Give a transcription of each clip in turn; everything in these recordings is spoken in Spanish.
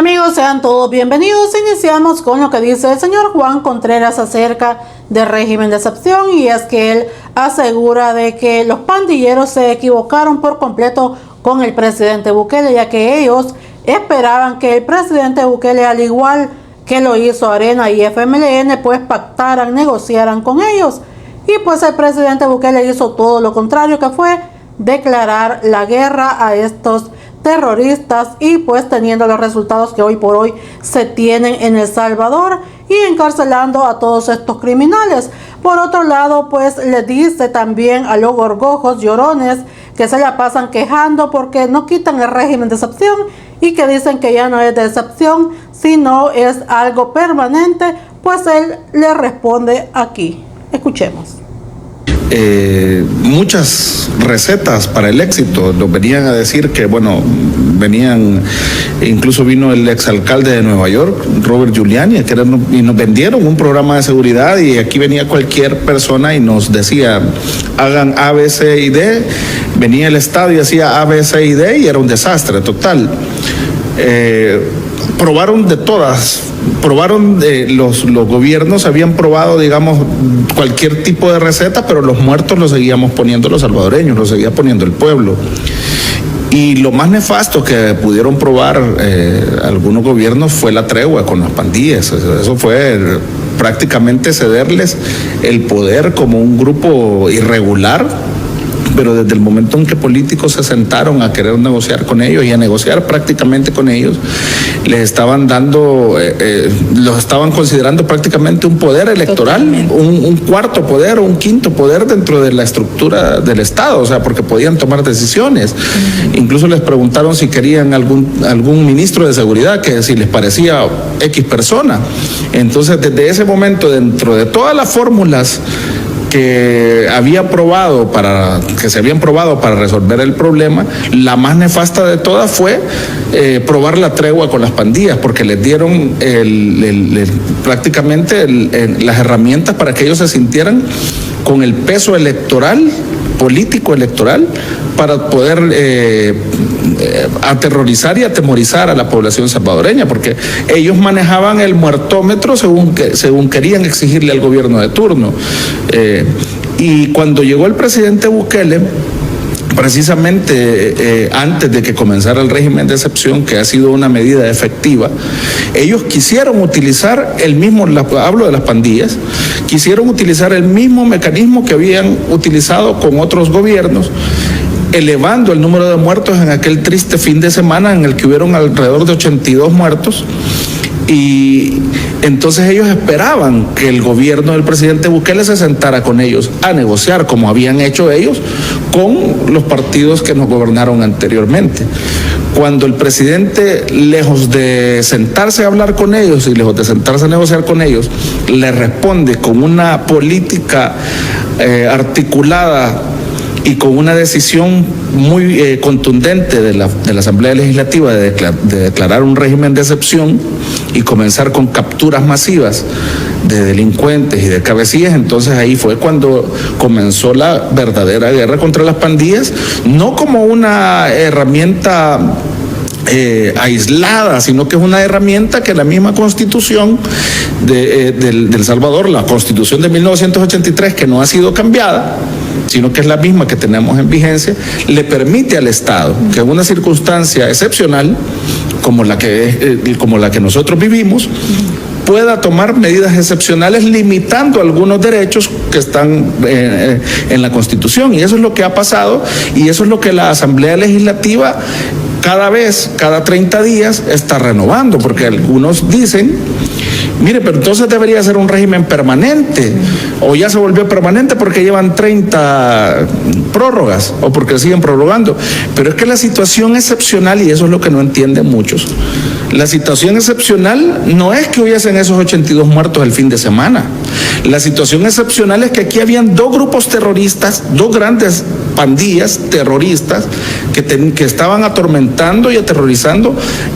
Amigos, sean todos bienvenidos. Iniciamos con lo que dice el señor Juan Contreras acerca del régimen de excepción, y es que él asegura de que los pandilleros se equivocaron por completo con el presidente Bukele, ya que ellos esperaban que el presidente Bukele, al igual que lo hizo Arena y FMLN, pues pactaran, negociaran con ellos. Y pues el presidente Bukele hizo todo lo contrario, que fue declarar la guerra a estos terroristas, y pues teniendo los resultados que hoy por hoy se tienen en El Salvador y encarcelando a todos estos criminales. Por otro lado, pues le dice también a los gorgojos llorones que se la pasan quejando porque no quitan el régimen de excepción y que dicen que ya no es de excepción, sino es algo permanente. Pues él le responde aquí. Escuchemos. Muchas recetas para el éxito nos venían a decir que, incluso vino el exalcalde de Nueva York, Robert Giuliani, y nos vendieron un programa de seguridad, y aquí venía cualquier persona y nos decía, hagan A, B, C y D. Venía el Estado y hacía A, B, C y D, y era un desastre total. Probaron de todas, los gobiernos habían probado, digamos, cualquier tipo de receta, pero los muertos los seguíamos poniendo los salvadoreños, los seguía poniendo el pueblo. Y lo más nefasto que pudieron probar algunos gobiernos fue la tregua con las pandillas. Eso fue prácticamente cederles el poder como un grupo irregular. Pero desde el momento en que políticos se sentaron a querer negociar con ellos y a negociar prácticamente con ellos, les estaban dando, los estaban considerando prácticamente un poder electoral, un cuarto poder o un quinto poder dentro de la estructura del Estado, o sea, porque podían tomar decisiones. Incluso les preguntaron si querían algún ministro de seguridad, que si les parecía X persona. Entonces, desde ese momento, dentro de todas las fórmulas que se habían probado para resolver el problema, la más nefasta de todas fue probar la tregua con las pandillas, porque les dieron prácticamente las herramientas para que ellos se sintieran con el peso electoral, político electoral, para poder aterrorizar y atemorizar a la población salvadoreña, porque ellos manejaban el muertómetro según querían exigirle al gobierno de turno. Y cuando llegó el presidente Bukele, precisamente antes de que comenzara el régimen de excepción, que ha sido una medida efectiva, ellos quisieron utilizar hablo de las pandillas, quisieron utilizar el mismo mecanismo que habían utilizado con otros gobiernos, elevando el número de muertos en aquel triste fin de semana en el que hubieron alrededor de 82 muertos. Y entonces ellos esperaban que el gobierno del presidente Bukele se sentara con ellos a negociar, como habían hecho ellos con los partidos que nos gobernaron anteriormente. Cuando el presidente, lejos de sentarse a hablar con ellos y lejos de sentarse a negociar con ellos, le responde con una política articulada y con una decisión muy contundente de la Asamblea Legislativa de declarar un régimen de excepción y comenzar con capturas masivas de delincuentes y de cabecillas, entonces ahí fue cuando comenzó la verdadera guerra contra las pandillas, no como una herramienta aislada, sino que es una herramienta que la misma Constitución del Salvador, la Constitución de 1983, que no ha sido cambiada, sino que es la misma que tenemos en vigencia, le permite al Estado que en una circunstancia excepcional como la que nosotros vivimos, pueda tomar medidas excepcionales limitando algunos derechos que están en la Constitución. Y eso es lo que ha pasado, y eso es lo que la Asamblea Legislativa cada 30 días está renovando, porque algunos dicen, mire, pero entonces debería ser un régimen permanente, o ya se volvió permanente porque llevan 30 prórrogas, o porque siguen prorrogando. Pero es que la situación excepcional, y eso es lo que no entienden muchos, la situación excepcional no es que hubiesen esos 82 muertos el fin de semana. La situación excepcional es que aquí habían dos grupos terroristas, dos grandes pandillas terroristas que estaban atormentando y aterrorizando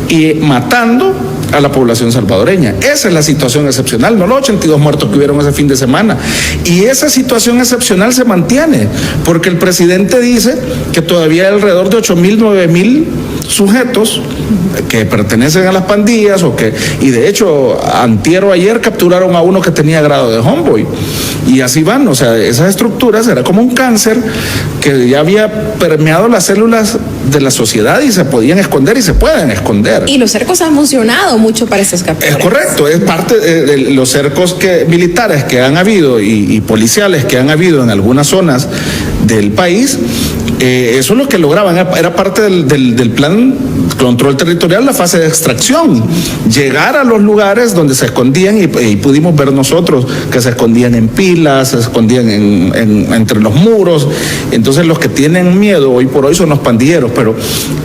y matando a la población salvadoreña. Esa es la situación excepcional, no los 82 muertos que hubieron ese fin de semana. Y esa situación excepcional se mantiene, porque el presidente dice que todavía hay alrededor de 8.000, 9.000 sujetos que pertenecen a las pandillas y de hecho antier o ayer capturaron a uno que tenía grado de homeboy y así van, o sea, esas estructuras era como un cáncer que ya había permeado las células de la sociedad y se podían esconder y se pueden esconder. Y los cercos han funcionado mucho para esas capturas. Es correcto, es parte de los cercos militares que han habido y policiales que han habido en algunas zonas del país. Eso es lo que lograban, era parte del plan control territorial, la fase de extracción, llegar a los lugares donde se escondían y pudimos ver nosotros que se escondían en pilas, se escondían entre los muros. Entonces los que tienen miedo hoy por hoy son los pandilleros, pero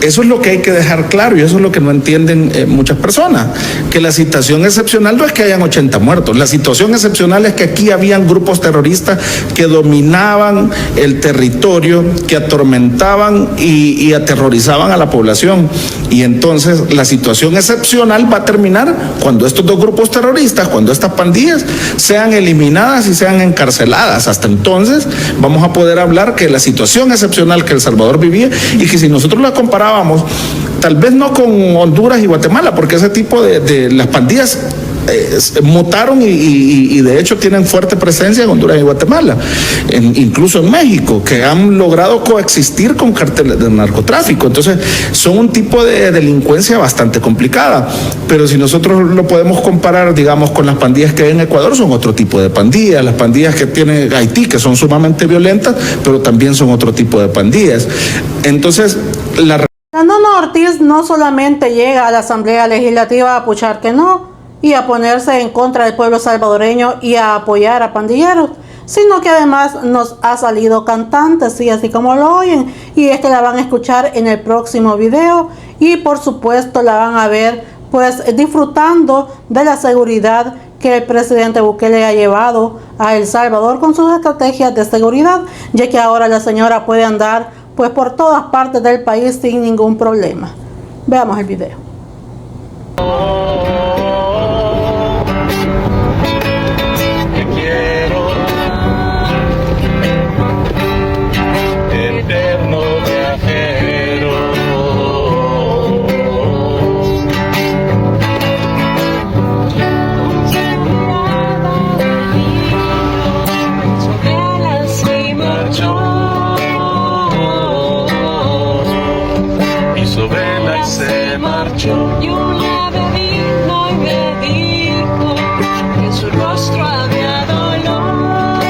eso es lo que hay que dejar claro y eso es lo que no entienden muchas personas, que la situación excepcional no es que hayan 80 muertos, la situación excepcional es que aquí habían grupos terroristas que dominaban el territorio, que atormentaban y aterrorizaban a la población. Y entonces la situación excepcional va a terminar cuando estos dos grupos terroristas, cuando estas pandillas sean eliminadas y sean encarceladas. Hasta entonces vamos a poder hablar que la situación excepcional que El Salvador vivía y que si nosotros la comparábamos, tal vez no con Honduras y Guatemala, porque ese tipo de las pandillas mutaron y de hecho tienen fuerte presencia en Honduras y Guatemala, incluso en México, que han logrado coexistir con carteles de narcotráfico. Entonces son un tipo de delincuencia bastante complicada, pero si nosotros lo podemos comparar, digamos, con las pandillas que hay en Ecuador, son otro tipo de pandillas. Las pandillas que tiene Haití, que son sumamente violentas, pero también son otro tipo de pandillas. Entonces Nono Ortiz no solamente llega a la Asamblea Legislativa a puchar que no y a ponerse en contra del pueblo salvadoreño y a apoyar a pandilleros, sino que además nos ha salido cantante, sí, así como lo oyen, y es que la van a escuchar en el próximo video y por supuesto la van a ver pues disfrutando de la seguridad que el presidente Bukele ha llevado a El Salvador con sus estrategias de seguridad, ya que ahora la señora puede andar pues por todas partes del país sin ningún problema. Veamos el video. Y una ave vino y me dijo que en su rostro había dolor,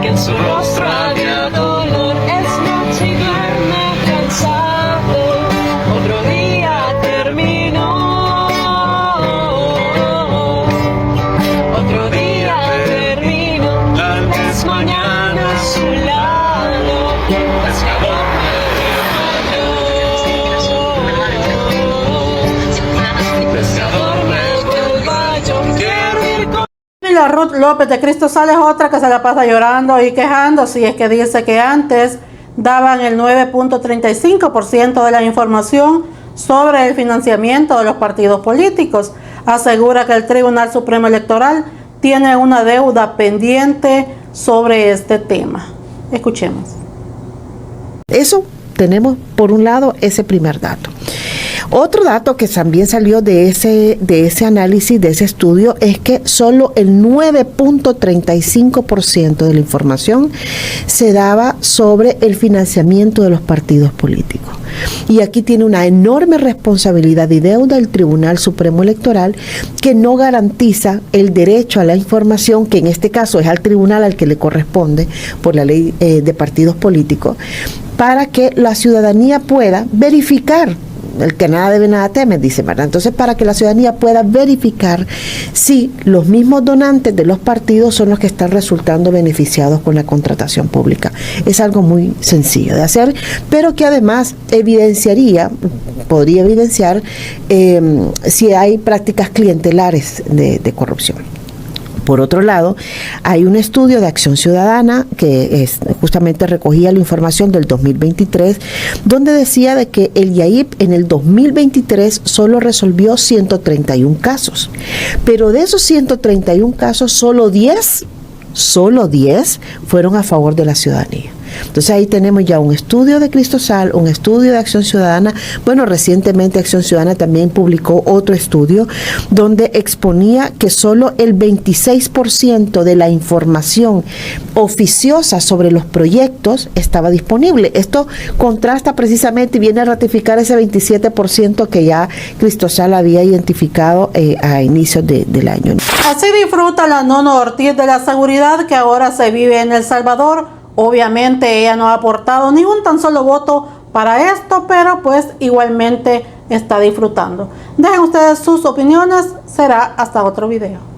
que en su rostro había dolor. Es noche y duerme cansado, otro día terminó, otro día terminó. Tal vez mañana a su lado, pescador. La Ruth López de Cristo Sal es otra que se la pasa llorando y quejando, si es que dice que antes daban el 9.35% de la información sobre el financiamiento de los partidos políticos. Asegura que el Tribunal Supremo Electoral tiene una deuda pendiente sobre este tema. Escuchemos. Eso tenemos por un lado ese primer dato. Otro dato que también salió de ese análisis, de ese estudio, es que solo el 9.35% de la información se daba sobre el financiamiento de los partidos políticos. Y aquí tiene una enorme responsabilidad y deuda el Tribunal Supremo Electoral, que no garantiza el derecho a la información, que en este caso es al tribunal al que le corresponde por la ley de partidos políticos, para que la ciudadanía pueda verificar. El que nada debe, nada teme, dice, ¿verdad? Entonces, para que la ciudadanía pueda verificar si los mismos donantes de los partidos son los que están resultando beneficiados con la contratación pública. Es algo muy sencillo de hacer, pero que además podría evidenciar si hay prácticas clientelares de corrupción. Por otro lado, hay un estudio de Acción Ciudadana que justamente recogía la información del 2023, donde decía de que el IAIP en el 2023 solo resolvió 131 casos. Pero de esos 131 casos, solo 10 fueron a favor de la ciudadanía. Entonces ahí tenemos ya un estudio de Cristosal, un estudio de Acción Ciudadana. Bueno, recientemente Acción Ciudadana también publicó otro estudio donde exponía que solo el 26% de la información oficiosa sobre los proyectos estaba disponible. Esto contrasta precisamente y viene a ratificar ese 27% que ya Cristosal había identificado a inicios del año. Así disfruta la Nono Ortiz de la seguridad que ahora se vive en El Salvador. Obviamente ella no ha aportado ni un tan solo voto para esto, pero pues igualmente está disfrutando. Dejen ustedes sus opiniones, será hasta otro video.